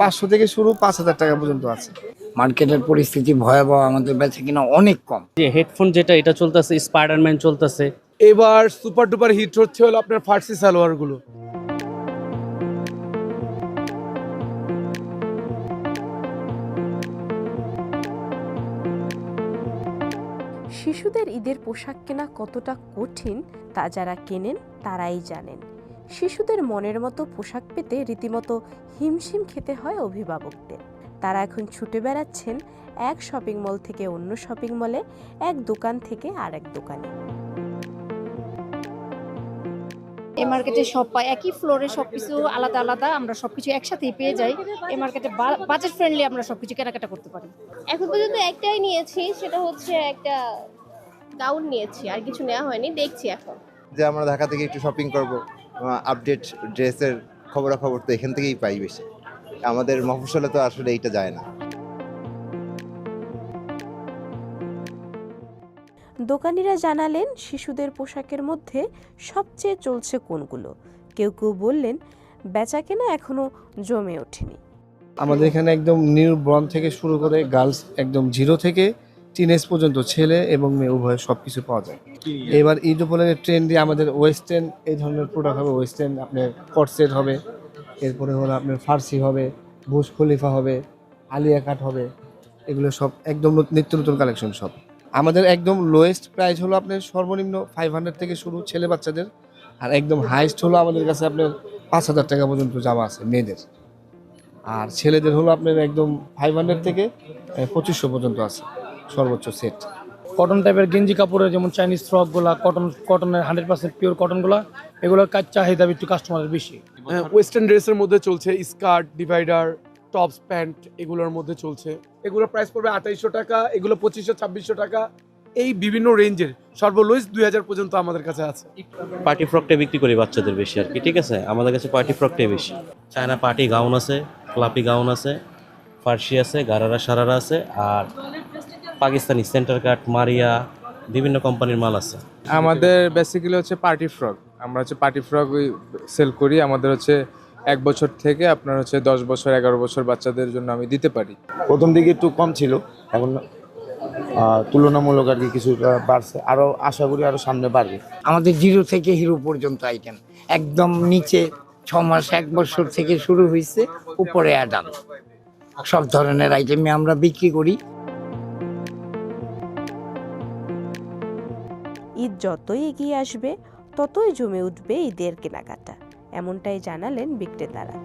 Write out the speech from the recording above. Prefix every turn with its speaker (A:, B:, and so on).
A: 500 থেকে শুরু 5,000 টাকা পর্যন্ত আছে।
B: মার্কেটের পরিস্থিতি ভয়াবহ, আমাদের বেচা কিনা অনেক কম।
C: যে হেডফোন যেটা এটা চলতেছে, স্পাইডারম্যান চলতেছে।
D: এবার সুপার ডুপার হিট হচ্ছে হলো আপনার ফার্সি সালোয়ার গুলো।
E: শিশুদের ঈদের পোশাক কেনা কতটা কঠিন তা যারা কেনেন তারাই জানেন। শিশুদের মনের মতো পোশাক পেতে রীতিমতো হিমশিম খেতে হয় অভিভাবকদের। তারা এখন ছুটে বেড়াচ্ছেন এক শপিং মল থেকে অন্য শপিং মলে, এক দোকান থেকে আরেক দোকানে।
F: এই মার্কেটে সব পাই, একই ফ্লোরে সবকিছু আলাদা আলাদা, আমরা সবকিছু একসাথেই পেয়ে যাই। এই মার্কেটে বাজেট ফ্রেন্ডলি আমরা সবকিছু কেনাকাটা করতে পারি।
G: এখন পর্যন্ত একটাই নিয়েছি, সেটা হচ্ছে একটা গাউন নিয়েছি, আর কিছু নেওয়া হয়নি, দেখছি এখন।
H: যে আমরা ঢাকা থেকে একটু শপিং করব, আপডেট ড্রেসের খবরাখবর তো এখান থেকেই পাই বেশি। আমাদের মফস্বলে তো আসলে এইটা যায় না।
E: দোকানিরা জানালেন শিশুদের পোশাকের মধ্যে সবচেয়ে চলছে কোনগুলো। কেউ কেউ বললেন বেচাকেনা এখনো জমে ওঠেনি।
A: আমাদের এখানে একদম নিউ বর্ন থেকে শুরু করে গার্লস একদম 0 থেকে টিনেজ পর্যন্ত ছেলে এবং মেয়ে উভয় সবকিছু পাওয়া যায়। এবার ঈদ উপলক্ষে ট্রেন্ডি আমাদের ওয়েস্টার্ন এই ধরনের প্রোডাক্ট হবে। ওয়েস্টার্ন আপনার কটসেট হবে, এরপরে হলো আপনার ফার্সি হবে, বুর্জ খলিফা হবে, আলিয়া কাট হবে। এগুলো সব একদম নিত্য নতুন কালেকশন সব। আমাদের একদম লোয়েস্ট প্রাইস হলো আপনার সর্বনিম্ন 500 থেকে শুরু ছেলে বাচ্চাদের, আর একদম হাইস্ট হলো আমাদের কাছে আপনার 5,000 টাকা পর্যন্ত জামা আছে মেয়েদের। আর ছেলেদের হলো আপনার একদম 500 থেকে 2500 পর্যন্ত আছে সর্বোচ্চ সেট।
I: কটন টাইপের গেঞ্জি কাপড়ের, যেমন চাইনিজ ফ্রকগুলা, কটনের 100% পিওর কটনগুলা, এগুলোর কাজ চাহিদা একটু কাস্টমারের বেশি।
D: ওয়েস্টার্ন ড্রেসের মধ্যে চলছে স্কার্ট, ডিভাইডার, টপস, প্যান্ট, এগুলোর মধ্যে চলছে। এগুলোর প্রাইস পড়বে 2800 টাকা, এগুলো 2500-2600 টাকা। এই বিভিন্ন রেঞ্জের সর্বলোয়েস্ট 2000 পর্যন্ত আমাদের কাছে আছে।
J: পার্টি ফ্রকটাই বিক্রি করি বাচ্চাদের বেশি আর কি, ঠিক আছে। আমাদের কাছে পার্টি ফ্রকটাই বেশি। চায়না পার্টি গাউন আছে, ক্লাপি গাউন আছে, ফার্সি আছে, গারারা সারারা আছে, আর পাকিস্তানি সেন্টার কাট, মারিয়া, বিভিন্ন কোম্পানির মাল আছে।
K: আমাদের বেসিক্যালি হচ্ছে পার্টি ফ্রক। আমরা হচ্ছে পার্টি ফ্রক সেল করি। আমাদের হচ্ছে 1 বছর থেকে আপনার হচ্ছে 10 বছর 11 বছর বাচ্চাদের জন্য আমি দিতে পারি।
L: প্রথম দিকে একটু কম ছিল, এখন তুলনামূলক আর কি কিছুটা বাড়ছে। আরও আশা করি আরও সামনে বাড়বে।
B: আমাদের 0 থেকে হিরো পর্যন্ত আইটেম, একদম নিচে 6 মাস 1 বছর থেকে শুরু হয়েছে, উপরে অ্যাডাল্ট সব ধরনের আইটেমই আমরা বিক্রি করি।
E: ঈদ যতই এগিয়ে আসবে ততই জমে উঠবে ঈদের কেনাকাটা, এমনটাই জানালেন বিক্রেতারা।